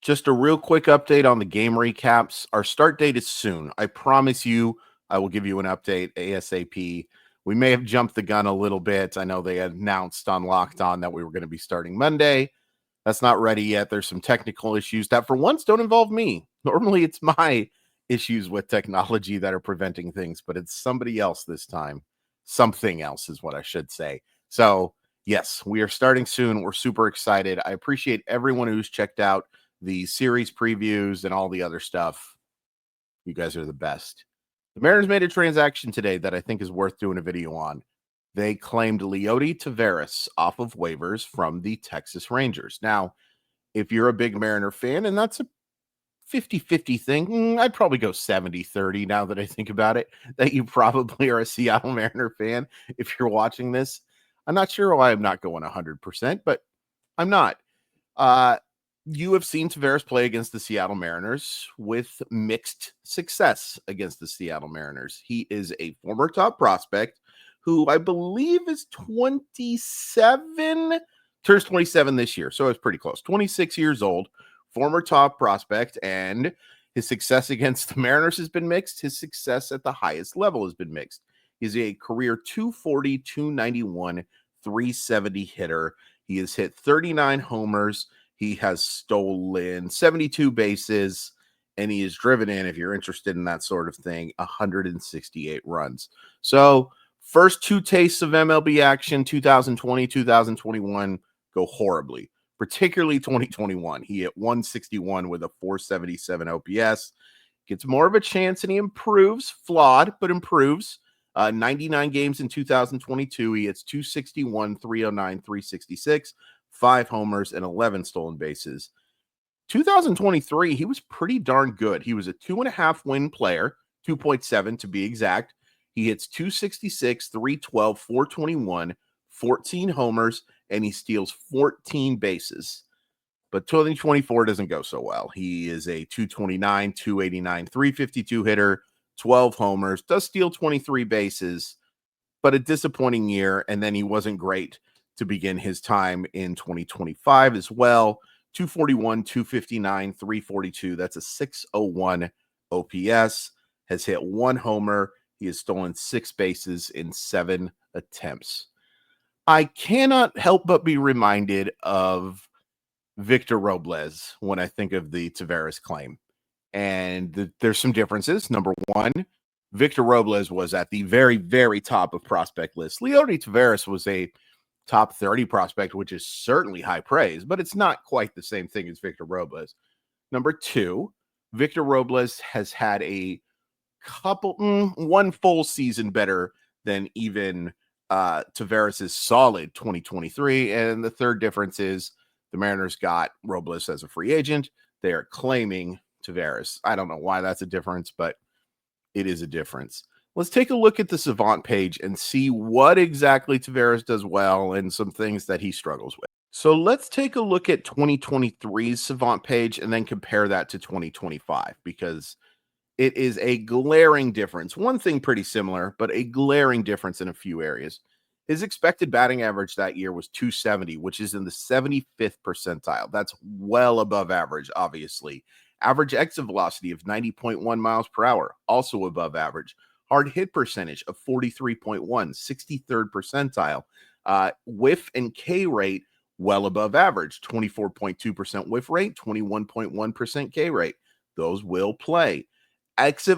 Just a real quick update on the game recaps. Our start date is soon. I promise you, I will give you an update ASAP. We may have jumped the gun a little bit. I know they announced on Locked On that we were going to be starting Monday. That's not ready yet. There's some technical issues that for once don't involve me. Normally it's my issues with technology that are preventing things, but it's somebody else this time. Something else is what I should say. So, yes, we are starting soon. We're super excited. I appreciate everyone who's checked out the series previews and all the other stuff. You guys are the best. The Mariners made a transaction today that I think is worth doing a video on. They claimed Leody Taveras off of waivers from the Texas Rangers. Now, if you're a big Mariner fan, and that's a 50-50 thing, I'd probably go 70-30 now that I think about it, that you probably are a Seattle Mariner fan if you're watching this. I'm not sure why I'm not going 100%, but I'm not. You have seen Taveras play against the Seattle Mariners with mixed success against the Seattle Mariners. He is a former top prospect who I believe is 27, turns 27 this year. So it's pretty close. 26 years old, former top prospect, and his success against the Mariners has been mixed. His success at the highest level has been mixed. He's a career 240, 291, 370 hitter. He has hit 39 homers. He has stolen 72 bases, and he has driven in, if you're interested in that sort of thing, 168 runs. So first two tastes of MLB action, 2020, 2021, go horribly, particularly 2021. He hit 161 with a 477 OPS. Gets more of a chance, and he improves, flawed, but improves. 99 games in 2022. He hits 261, 309, 366. 5 homers, and 11 stolen bases. 2023, he was pretty darn good. He was a 2.5 win player, 2.7 to be exact. He hits 266, 312, 421, 14 homers, and he steals 14 bases. But 2024 doesn't go so well. He is a 229, 289, 352 hitter, 12 homers, does steal 23 bases, but a disappointing year, and then he wasn't great to begin his time in 2025 as well. 241, 259, 342. That's a 601 OPS. Has hit 1 homer. He has stolen 6 bases in 7 attempts. I cannot help but be reminded of Victor Robles when I think of the Taveras claim. And there's some differences. Number one, Victor Robles was at the very, very top of prospect list. Leody Taveras was a top 30 prospect, which is certainly high praise, but it's not quite the same thing as Victor Robles. Number two, Victor Robles has had a couple, one full season better than even Taveras' solid 2023. And the third difference is the Mariners got Robles as a free agent. They are claiming Taveras. I don't know why that's a difference, but it is a difference. Let's take a look at the Savant page and see what exactly Taveras does well and some things that he struggles with. So let's take a look at 2023's Savant page and then compare that to 2025 because it is a glaring difference. One thing pretty similar, but a glaring difference in a few areas. His expected batting average that year was 270, which is in the 75th percentile. That's well above average, obviously. Average exit velocity of 90.1 miles per hour, also above average. Hard hit percentage of 43.1, 63rd percentile. Whiff and K rate, well above average. 24.2% whiff rate, 21.1% K rate. Those will play. Expected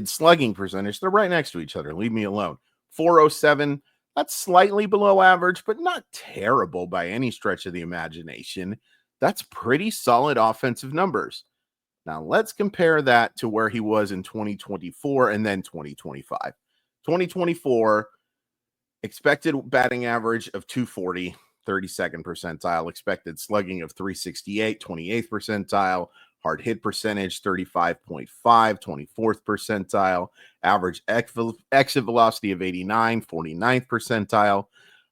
slugging percentage. They're right next to each other. Leave me alone. 407. That's slightly below average, but not terrible by any stretch of the imagination. That's pretty solid offensive numbers. Now, let's compare that to where he was in 2024 and then 2025. 2024, expected batting average of 240, 32nd percentile. Expected slugging of 368, 28th percentile. Hard hit percentage, 35.5, 24th percentile. Average exit velocity of 89, 49th percentile.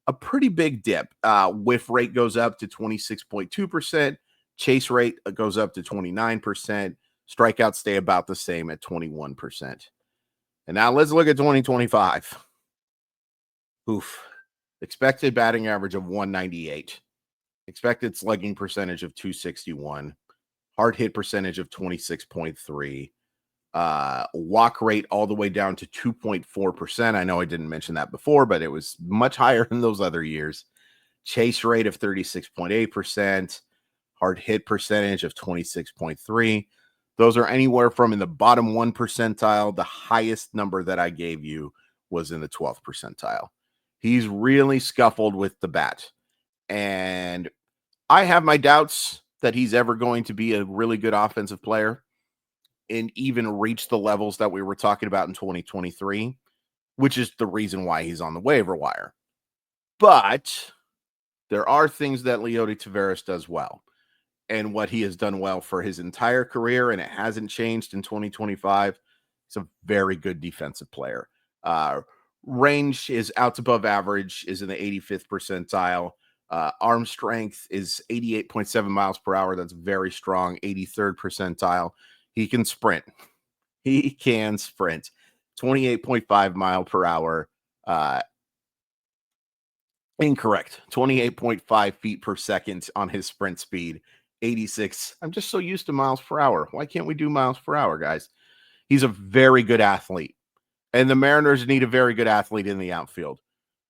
A pretty big dip. Whiff rate goes up to 26.2%. Chase rate goes up to 29%. Strikeouts stay about the same at 21%. And now let's look at 2025. Expected batting average of 198. expected slugging percentage of 261, hard hit percentage of 26.3, walk rate all the way down to 2.4%. I know I didn't mention that before, but it was much higher in those other years. Chase rate of 36.8%, hard hit percentage of 26.3. Those are anywhere from in the bottom 1 percentile. The highest number that I gave you was in the 12th percentile. He's really scuffled with the bat. And I have my doubts that he's ever going to be a really good offensive player and even reach the levels that we were talking about in 2023, which is the reason why he's on the waiver wire. But there are things that Leody Taveras does well, and what he has done well for his entire career, and it hasn't changed in 2025. He's a very good defensive player. Range is outs above average, is in the 85th percentile. Arm strength is 88.7 miles per hour. That's very strong. 83rd percentile. He can sprint. He can sprint. 28.5 mile per hour. Incorrect. 28.5 feet per second on his sprint speed. 86. I'm just so used to miles per hour. Why can't we do miles per hour, guys? He's a very good athlete. And the Mariners need a very good athlete in the outfield.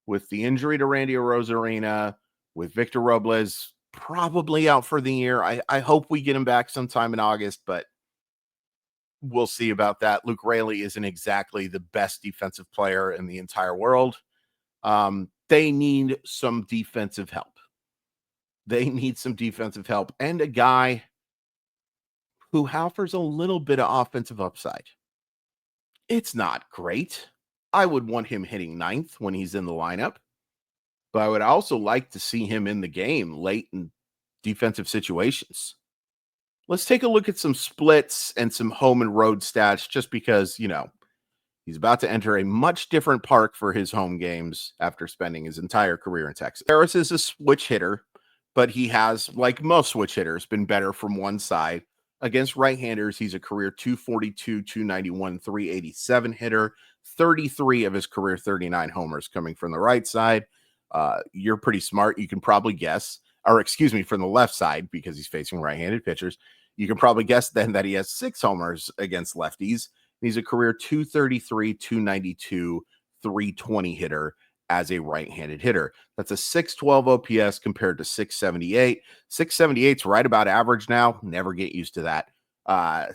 With the injury to Randy Arozarena, with Victor Robles probably out for the year. I hope we get him back sometime in August, but we'll see about that. Luke Raley isn't exactly the best defensive player in the entire world. They need some defensive help. They need some defensive help and a guy who offers a little bit of offensive upside. It's not great. I would want him hitting ninth when he's in the lineup, but I would also like to see him in the game late in defensive situations. Let's take a look at some splits and some home and road stats just because, he's about to enter a much different park for his home games after spending his entire career in Texas. Harris is a switch hitter, but he has, like most switch hitters, been better from one side. Against right-handers, he's a career 242, 291, 387 hitter. 33 of his career 39 homers coming from the right side. You're pretty smart. You can probably guess, from the left side because he's facing right-handed pitchers. You can probably guess then that he has 6 homers against lefties. He's a career 233, 292, 320 hitter as a right-handed hitter. That's a 612 OPS compared to 678. 678 is right about average now. Never get used to that.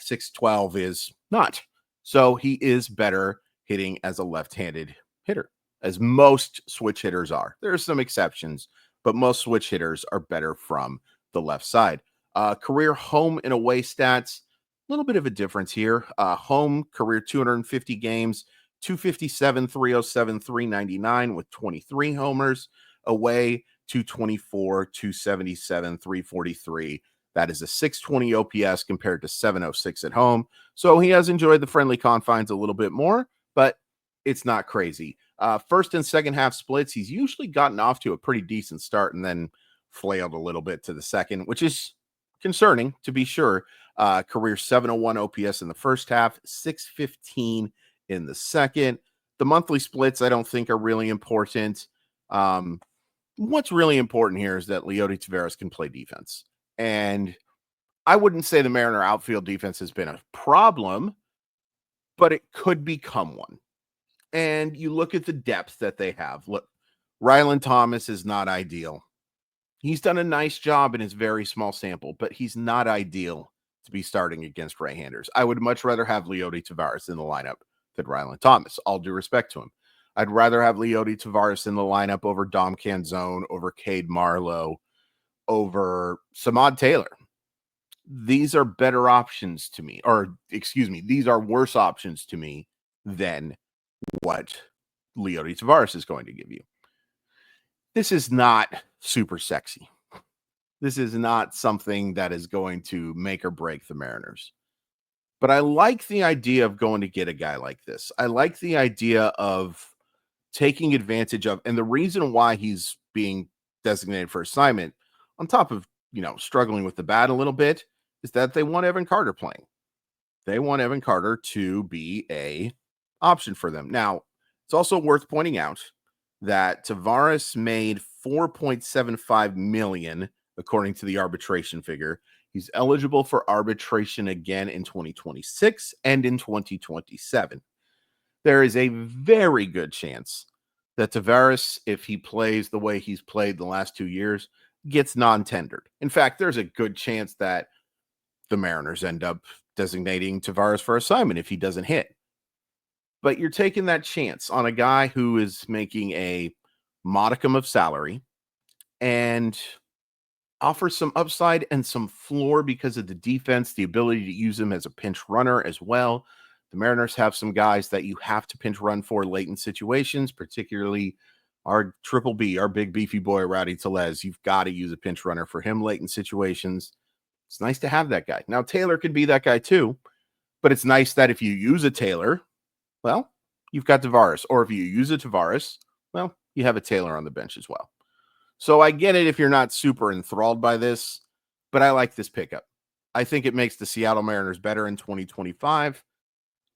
612 is not. So he is better hitting as a left-handed hitter, as most switch hitters are. There are some exceptions, but most switch hitters are better from the left side. Career home and away stats, a little bit of a difference here. Home, career 250 games, 257, 307, 399 with 23 homers. Away, 224, 277, 343. That is a 620 OPS compared to 706 at home. So he has enjoyed the friendly confines a little bit more, but it's not crazy. First and second half splits, he's usually gotten off to a pretty decent start and then flailed a little bit to the second, which is concerning to be sure. Career 701 OPS in the first half, 615 in the second. The monthly splits I don't think are really important. What's really important here is that Leody Taveras can play defense. And I wouldn't say the Mariner outfield defense has been a problem, but it could become one. And you look at the depth that they have. Look, Ryland Thomas is not ideal. He's done a nice job in his very small sample, but he's not ideal to be starting against right-handers. I would much rather have Leody Taveras in the lineup than Ryland Thomas, all due respect to him. I'd rather have Leody Taveras in the lineup over Dom Canzone, over Cade Marlowe, over Samad Taylor. These are better options to me, these are worse options to me than what Leody Taveras is going to give you. This is not super sexy. This is not something that is going to make or break the Mariners. But I like the idea of going to get a guy like this. I like the idea of taking advantage of, and the reason why he's being designated for assignment, on top of, struggling with the bat a little bit, is that they want Evan Carter playing. They want Evan Carter to be a option for them. Now, it's also worth pointing out that Taveras made $4.75 million according to the arbitration figure. He's eligible for arbitration again in 2026 and in 2027. There is a very good chance that Taveras, if he plays the way he's played the last 2 years, gets non-tendered. In fact, there's a good chance that the Mariners end up designating Taveras for assignment if he doesn't hit. But you're taking that chance on a guy who is making a modicum of salary and offers some upside and some floor because of the defense, the ability to use him as a pinch runner as well. The Mariners have some guys that you have to pinch run for late in situations, particularly our Triple B, our big beefy boy, Rowdy Tellez. You've got to use a pinch runner for him late in situations. It's nice to have that guy. Now, Taylor could be that guy too, but it's nice that if you use a Taylor, well, you've got Taveras. Or if you use a Taveras, well, you have a Taylor on the bench as well. So I get it if you're not super enthralled by this, but I like this pickup. I think it makes the Seattle Mariners better in 2025,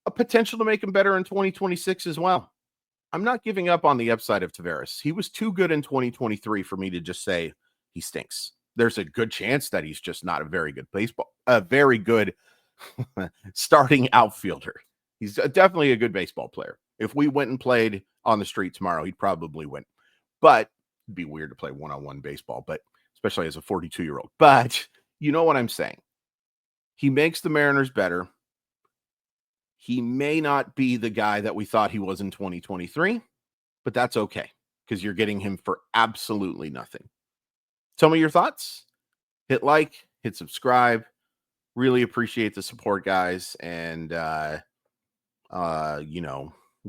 a potential to make them better in 2026 as well. I'm not giving up on the upside of Taveras. He was too good in 2023 for me to just say he stinks. There's a good chance that he's just not a very good starting outfielder. He's definitely a good baseball player. If we went and played on the street tomorrow, he'd probably win. But it'd be weird to play one-on-one baseball, but especially as a 42-year-old. But you know what I'm saying. He makes the Mariners better. He may not be the guy that we thought he was in 2023, but that's okay because you're getting him for absolutely nothing. Tell me your thoughts. Hit like, hit subscribe. Really appreciate the support, guys. And,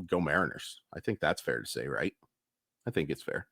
go Mariners. I think that's fair to say, right? I think it's fair.